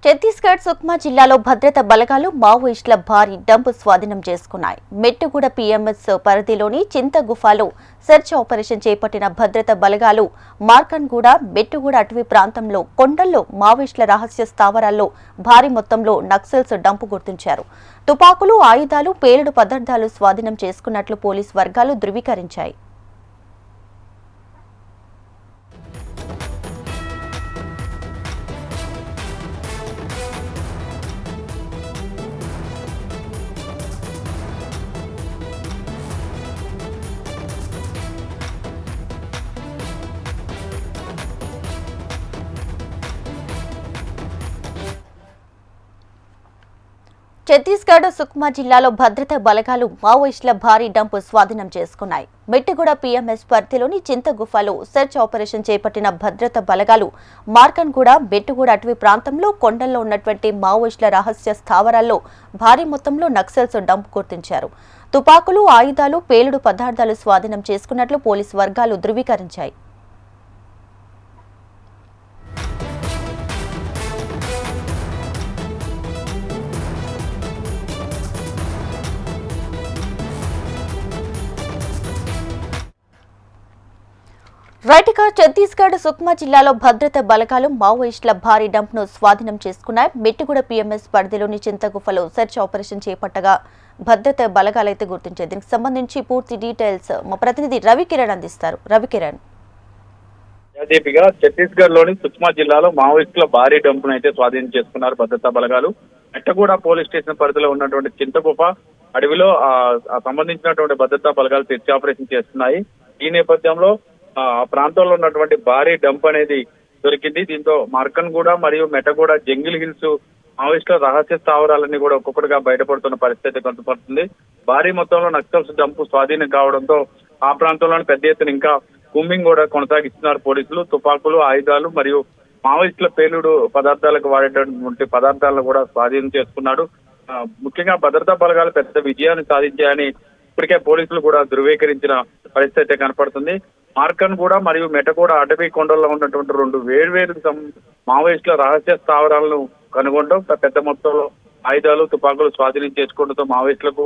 ఛత్తీస్గఢ్ సుక్మా జిల్లాలో భద్రతా బలగాలు మావోయిస్టుల భారీ డంప్ స్వాధీనం చేసుకున్నాయి. మెట్టుగూడ పీఎంఎస్ పరిధిలోని చింతగుఫాలో సెర్చ్ ఆపరేషన్ చేపట్టిన భద్రతా బలగాలు మార్కన్గూడ, మెట్టుగూడ అటవీ ప్రాంతంలో కొండల్లో మావోయిస్టుల రహస్య స్థావరాల్లో భారీ మొత్తంలో నక్సల్స్ డంపు గుర్తించారు. తుపాకులు, ఆయుధాలు, పేలుడు పదార్థాలు స్వాధీనం చేసుకున్నట్లు పోలీసు వర్గాలు ధృవీకరించాయి. ఛత్తీస్గఢ్ సుక్మా జిల్లాలో భద్రతా బలగాలు మావోయిస్టుల భారీ డంపు స్వాధీనం చేసుకున్నాయి. మెట్టుగూడ పీఎంఎస్ పరిధిలోని చింతగుఫాలో సెర్చ్ ఆపరేషన్ చేపట్టిన భద్రతా బలగాలు మార్కన్గూడ, మెట్టుగూడ అటవీ ప్రాంతంలో కొండల్లో ఉన్నటువంటి మావోయిస్టుల రహస్య స్థావరాల్లో భారీ మొత్తంలో నక్సల్స్ డంపు గుర్తించారు. తుపాకులు, ఆయుధాలు, పేలుడు పదార్థాలు స్వాధీనం చేసుకున్నట్లు పోలీసు వర్గాలు ధృవీకరించాయి. రైట్గా ఛత్తీస్గఢ్ సుక్మా జిల్లాలో భద్రతా బలగాలు మావోయిస్టుల భారీ డంప్ను స్వాధీనం చేసుకున్నాయి. మెట్టుగూడ పీఎంఎస్ పరిధిలోని చింతగుఫలో సెర్చ్ ఆపరేషన్ చేపట్టగా భద్రతా బలగాలైతే గుర్తించాయి. దీనికి సంబంధించి పూర్తి డీటెయిల్స్ మా ప్రతినిధి రవికిరణ్ అందిస్తారు. రవికిరణ్, ఛత్తీస్గఢ్ లోని సుక్మా జిల్లాలో మావోయిస్టుల భారీ డంపును అయితే స్వాధీనం చేసుకున్నారు భద్రతా బలగాలు. మెట్టగూడ పోలీస్ స్టేషన్ పరిధిలో ఉన్నటువంటి చింతగుఫ అడవిలో సంబంధించినటువంటి భద్రతా బలగాలు సెర్చ్ ఆపరేషన్ చేస్తున్నాయి. ఈ నేపథ్యంలో ఆ ప్రాంతంలో ఉన్నటువంటి భారీ డంప్ అనేది దొరికింది. దీంతో మార్కన్గూడ మరియు మెట్టగూడ, జంగిల్ హిల్స్ మావోయిస్టుల రహస్య స్థావరాలన్నీ కూడా ఒక్కొక్కటిగా బయటపడుతున్న పరిస్థితి కనపడుతుంది. భారీ మొత్తంలో నక్సల్స్ డంపు స్వాధీనం కావడంతో ఆ ప్రాంతంలోని పెద్ద ఎత్తున ఇంకా కూంబింగ్ కూడా కొనసాగిస్తున్నారు పోలీసులు. తుపాకులు, ఆయుధాలు మరియు మావోయిస్టుల పేలుడు పదార్థాలకు వాడేటటువంటి పదార్థాలను కూడా స్వాధీనం చేసుకున్నాడు. ముఖ్యంగా భద్రతా బలగాలు పెద్ద విజయాన్ని సాధించాయని ఇప్పటికే పోలీసులు కూడా ధృవీకరించిన పరిస్థితి కనపడుతుంది. మార్కన్గూడ మరియు మెట్టగూడ అటవీ కొండల్లో ఉన్నటువంటి రెండు వేర్వేరు మావోయిస్టుల రహస్య స్థావరాలను కనుగొనడం, పెద్ద మొత్తంలో ఆయుధాలు, తుపాకులు స్వాధీనం చేసుకోవడంతో మావోయిస్టులకు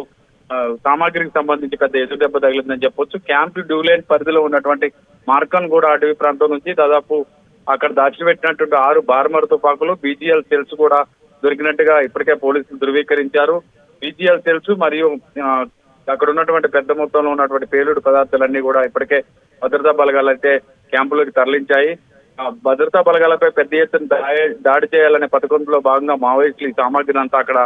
సామాగ్రికి సంబంధించి పెద్ద ఎదురు దెబ్బ తగిలిందని చెప్పొచ్చు. క్యాంప్ డ్యూలైన్ పరిధిలో ఉన్నటువంటి మార్కన్గూడ అటవీ ప్రాంతం నుంచి దాదాపు అక్కడ దాచిపెట్టినటువంటి 6 బార్మర్ తుపాకులు, బీజీఎల్ సెల్స్ కూడా దొరికినట్టుగా ఇప్పటికే పోలీసులు ధృవీకరించారు. బీజీఎల్ సెల్స్ మరియు అక్కడ ఉన్నటువంటి పెద్ద మొత్తంలో ఉన్నటువంటి పేలుడు పదార్థాలన్నీ కూడా ఇప్పటికే భద్రతా బలగాలు అయితే క్యాంపులోకి తరలించాయి. భద్రతా బలగాలపై పెద్ద ఎత్తున దాడి చేయాలనే పథకంలో భాగంగా మావోయిస్టులు ఈ సామాగ్రిని అంతా అక్కడ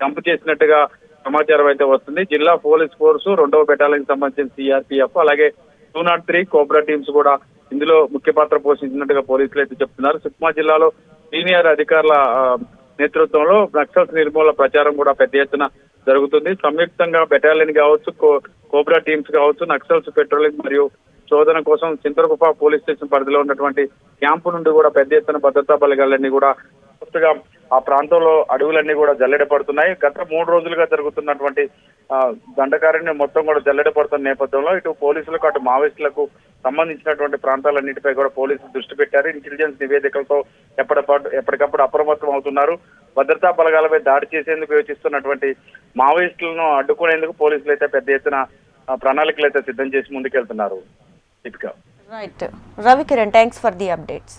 డంప్ చేసినట్టుగా సమాచారం అయితే వస్తుంది. జిల్లా పోలీస్ ఫోర్సు, 2వ బెటాలియన్ సంబంధించిన సిఆర్పిఎఫ్, అలాగే 203 కోబ్రా టీమ్స్ కూడా ఇందులో ముఖ్య పాత్ర పోషించినట్టుగా పోలీసులు అయితే చెప్తున్నారు. సుక్మా జిల్లాలో సీనియర్ అధికారుల నేతృత్వంలో నక్సల్స్ నిర్మూలన ప్రచారం కూడా పెద్ద ఎత్తున జరుగుతుంది. సంయుక్తంగా బెటాలియన్ కావచ్చు, కోబ్రా టీమ్స్ కావచ్చు, నక్సల్స్ పెట్రోలింగ్ మరియు శోధన కోసం చింతగుఫ పోలీస్ స్టేషన్ పరిధిలో ఉన్నటువంటి క్యాంపు నుండి కూడా పెద్ద ఎత్తున భద్రతా బలగాలన్నీ కూడా పూర్తిగా ఆ ప్రాంతంలో అడవులన్నీ కూడా జల్లెడ పడుతున్నాయి. గత 3 రోజులుగా జరుగుతున్నటువంటి దండకారణ్యం మొత్తం కూడా జల్లెడ పడుతున్న నేపథ్యంలో ఇటు పోలీసులకు, అటు మావోయిస్టులకు సంబంధించినటువంటి ప్రాంతాలన్నింటిపై కూడా పోలీసులు దృష్టి పెట్టారు. ఇంటెలిజెన్స్ నివేదికలతో ఎప్పటికప్పుడు అప్రమత్తం అవుతున్నారు. భద్రతా బలగాలపై దాడి చేసేందుకు యోచిస్తున్నటువంటి మావోయిస్టులను అడ్డుకునేందుకు పోలీసులు అయితే పెద్ద ఎత్తున ప్రణాళికలు అయితే సిద్ధం చేసి ముందుకెళ్తున్నారు. Right Ravikiran, thanks for the updates.